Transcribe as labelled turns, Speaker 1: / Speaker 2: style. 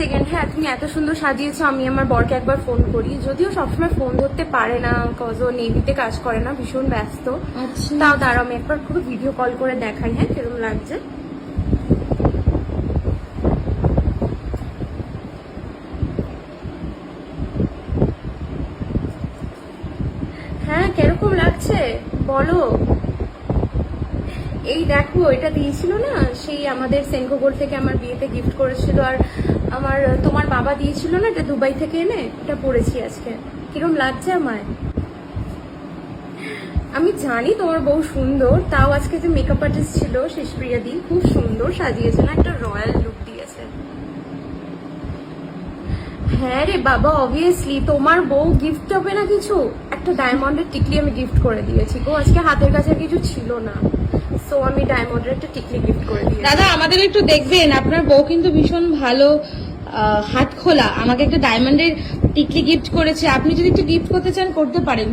Speaker 1: Second. হ্যাঁ, তুমি এত সুন্দর সাজিয়েছো, আমি আমার বরকে একবার ফোন করি, যদিও সবসময় ফোন ধরতে পারে না, কজ ও নেভিতে কাজ করে না, ভীষণ ব্যস্ত।
Speaker 2: আচ্ছা,
Speaker 1: তাও দাঁড়াও, আমি একবার পুরো ভিডিও কল করে দেখাই, হ্যাঁ কিরকম লাগছে। হ্যাঁ, কিরকম লাগছে বলো। এই দেখো, এটা দিয়েছিল না সেই আমাদের সেনকো গোল্ড থেকে আমার বিয়েতে গিফট করেছিল, আর আমার তোমার বাবা দিয়েছিল না, এটা দুবাই থেকে এনে, এটা পরেছি আজকে। কিরম লাগছে আমায়? আমি জানি তোমার বউ সুন্দর, তাও আজকে যে মেকআপ আর্টিস্ট ছিল শেষপ্রিয়া দি, খুব সুন্দর সাজিয়েছে না, একটা রয়্যাল লুক দিয়েছে। হ্যাঁ রে বাবা, অবভিয়াসলি তোমার বউ গিফট হবে না কিছু, একটা ডায়মন্ডের টিকলি আমি গিফট করে দিয়েছি গো, আজকে হাতের কাছে কিছু ছিল না, সো আমি ডায়মন্ডের একটা টিকলি গিফট করে দিয়েছি।
Speaker 2: দাদা আমাদের একটু দেখবেন, আপনার বউ কিন্তু ভীষণ ভালো হাত খোলা, আমাকে একটা ডায়মন্ডের টিকলি গিফট করেছে, আপনি যদি একটু গিফট করতে চান করতে পারেন।